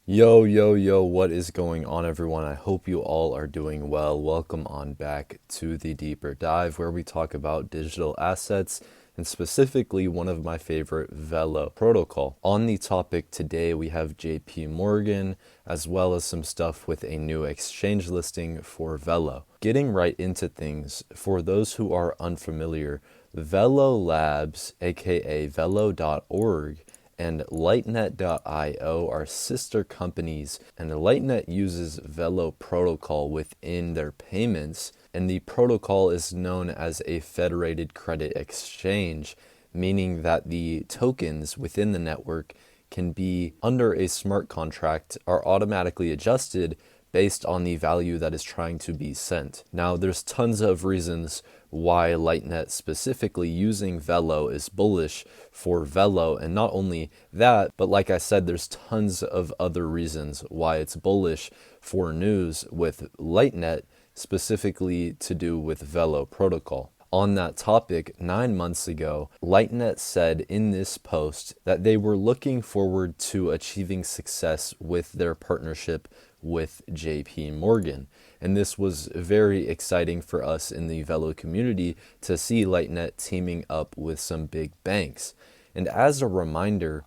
Yo, yo, yo, what is going on, everyone? I hope you all are doing well. Welcome on back to the Deeper Dive, where we talk about digital assets and specifically one of my favorite, Velo Protocol. On the topic today, we have JP Morgan, as well as some stuff with a new exchange listing for Velo. Getting right into things, for those who are unfamiliar, Velo Labs, aka Velo.org, and Lightnet.io are sister companies, and Lightnet uses Velo Protocol within their payments, and the protocol is known as a federated credit exchange, meaning that the tokens within the network can be under a smart contract are automatically adjusted based on the value that is trying to be sent. Now, there's tons of reasons why Lightnet specifically using Velo is bullish for Velo, and not only that, but like I said, there's tons of other reasons why it's bullish for news with Lightnet, specifically to do with Velo Protocol. On that topic, 9 months ago, Lightnet said in this post that they were looking forward to achieving success with their partnership with JP Morgan. And this was very exciting for us in the Velo community to see Lightnet teaming up with some big banks. And as a reminder,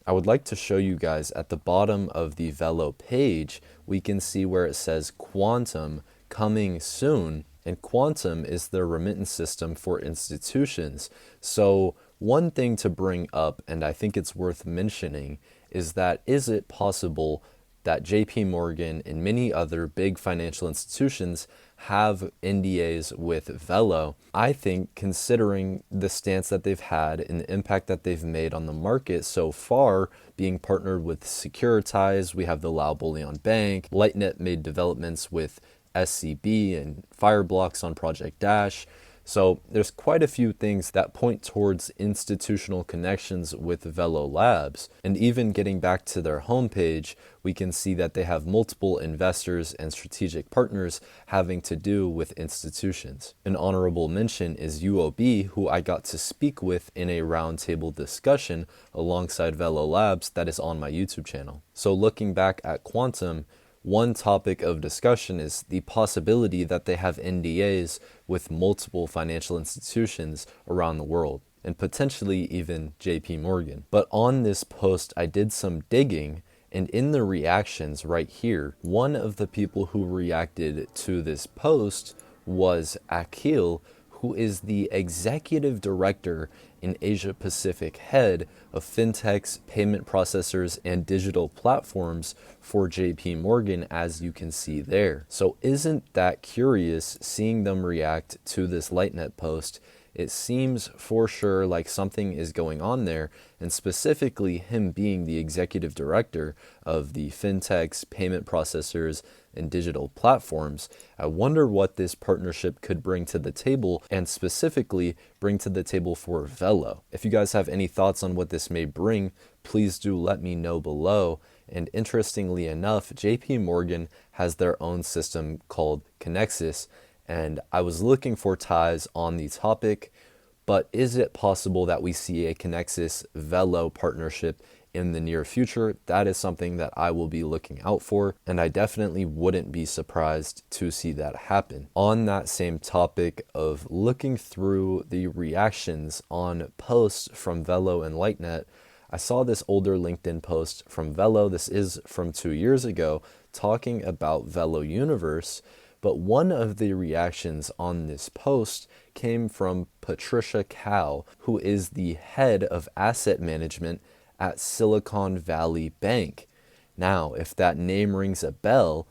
I would like to show you guys at the bottom of the Velo page, we can see where it says Quantum coming soon. And Quantum is their remittance system for institutions. So one thing to bring up, and I think it's worth mentioning, is that is it possible that JP Morgan and many other big financial institutions have NDA'S with Velo? I think, considering the stance that they've had and the impact that they've made on the market so far, being partnered with Securitize, we have the Lao Bullion Bank, Lightnet made developments with SCB and Fireblocks on Project Dash. So there's quite a few things that point towards institutional connections with Velo Labs. And even getting back to their homepage, we can see that they have multiple investors and strategic partners having to do with institutions. An honorable mention is UOB, who I got to speak with in a roundtable discussion alongside Velo Labs that is on my YouTube channel. So looking back at Quantum, one topic of discussion is the possibility that they have NDA'S with multiple financial institutions around the world, and potentially even JP Morgan. But on this post, I did some digging, and in the reactions right here, one of the people who reacted to this post was Akil, who is the executive director and Asia Pacific head of fintechs, payment processors, and digital platforms for JP Morgan, as you can see there. So isn't that curious seeing them react to this Lightnet post? It seems for sure like something is going on there, and specifically him being the executive director of the fintechs, payment processors, and digital platforms. I wonder what this partnership could bring to the table, and specifically bring to the table for Velo. If you guys have any thoughts on what this may bring, please do let me know below. And interestingly enough, JP Morgan has their own system called Connexus, and I was looking for ties on the topic, but is it possible that we see a Connexus Velo partnership in the near future? That is something that I will be looking out for, and I definitely wouldn't be surprised to see that happen. On that same topic of looking through the reactions on posts from Velo and Lightnet, I saw this older LinkedIn post from Velo. This is from 2 years ago, talking about Velo Universe. But one of the reactions on this post came from Patricia Cao, who is the head of asset management at Silicon Valley Bank. Now, if that name rings a bell,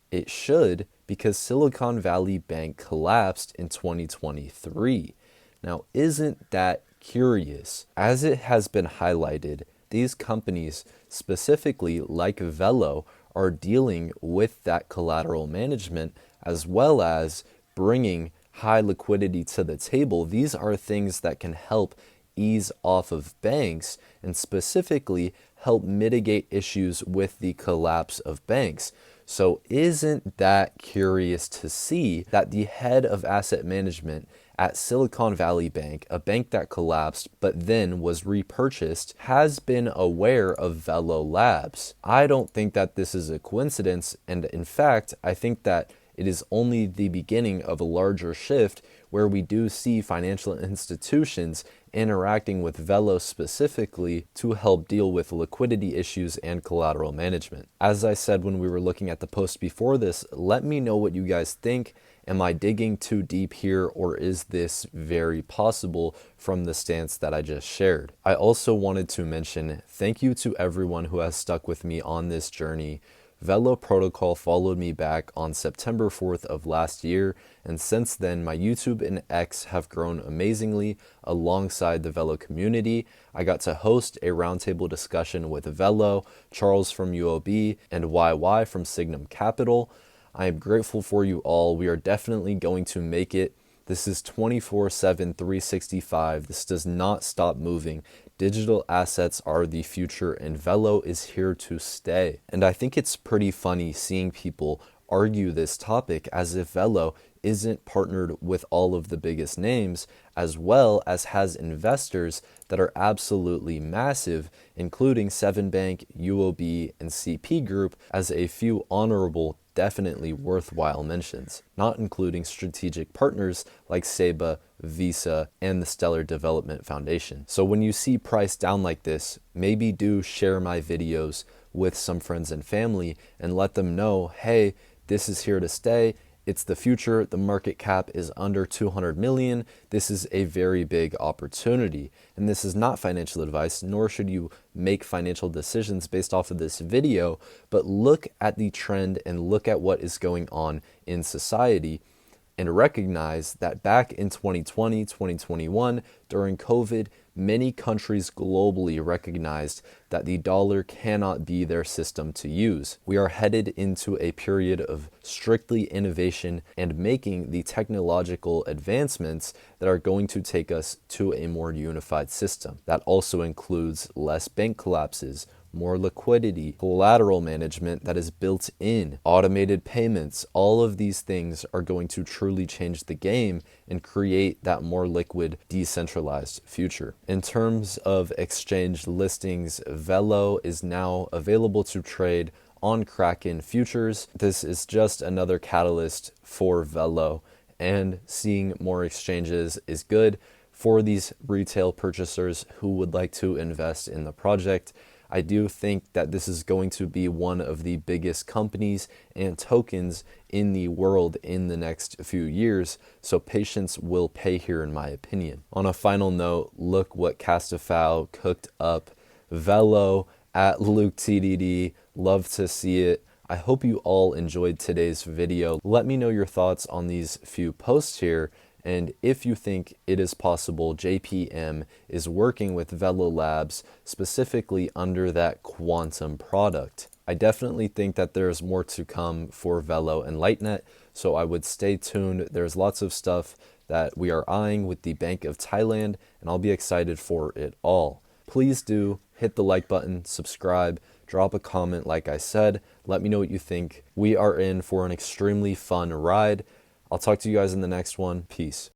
it should, because Silicon Valley Bank collapsed in 2023. Now, isn't that curious? As it has been highlighted, these companies, specifically like Velo, are dealing with that collateral management as well as bringing high liquidity to the table. These are things that can help ease off of banks and specifically help mitigate issues with the collapse of banks. So isn't that curious to see that the head of asset management at Silicon Valley Bank, a bank that collapsed but then was repurchased, has been aware of Velo Labs. I don't think that this is a coincidence, and in fact, I think that it is only the beginning of a larger shift where we do see financial institutions interacting with Velo specifically to help deal with liquidity issues and collateral management. As I said when we were looking at the post before this, let me know what you guys think. Am I digging too deep here, or is this very possible from the stance that I just shared? I also wanted to mention thank you to everyone who has stuck with me on this journey. Velo Protocol followed me back on September 4th of last year, and since then my YouTube and X have grown amazingly alongside the Velo community. I got to host a roundtable discussion with Velo, Charles from UOB, and YY from Signum Capital. I am grateful for you all. We are definitely going to make it. This is 24/7, 365. This does not stop moving. Digital assets are the future, and Velo is here to stay. And I think it's pretty funny seeing people argue this topic as if Velo isn't partnered with all of the biggest names, as well as has investors that are absolutely massive, including 7bank, UOB, and CP Group as a few honorable, definitely worthwhile mentions, not including strategic partners like Seba, Visa, and the Stellar Development Foundation. So when you see price down like this, maybe do share my videos with some friends and family and let them know, hey, this is here to stay. It's the future. The market cap is under 200 million. This is a very big opportunity. And this is not financial advice, nor should you make financial decisions based off of this video, but look at the trend and look at what is going on in society and recognize that back in 2020, 2021, during COVID, many countries globally recognized that the dollar cannot be their system to use. We are headed into a period of strictly innovation and making the technological advancements that are going to take us to a more unified system. That also includes less bank collapses, more liquidity, collateral management that is built in, automated payments. All of these things are going to truly change the game and create that more liquid, decentralized future. In terms of exchange listings, Velo is now available to trade on Kraken futures. This is just another catalyst for Velo, and seeing more exchanges is good for these retail purchasers who would like to invest in the project. I do think that this is going to be one of the biggest companies and tokens in the world in the next few years, so patience will pay here in my opinion. On a final note, look what Castafao cooked up. Velo at Luke TDD, love to see it. I hope you all enjoyed today's video. Let me know your thoughts on these few posts here, and if you think it is possible JPM is working with Velo Labs specifically under that quantum product. I definitely think that there's more to come for Velo and Lightnet, so I would stay tuned. There's lots of stuff that we are eyeing with the Bank of Thailand, and I'll be excited for it all. Please do hit the like button, subscribe, drop a comment like I said. Let me know what you think. We are in for an extremely fun ride. I'll talk to you guys in the next one. Peace.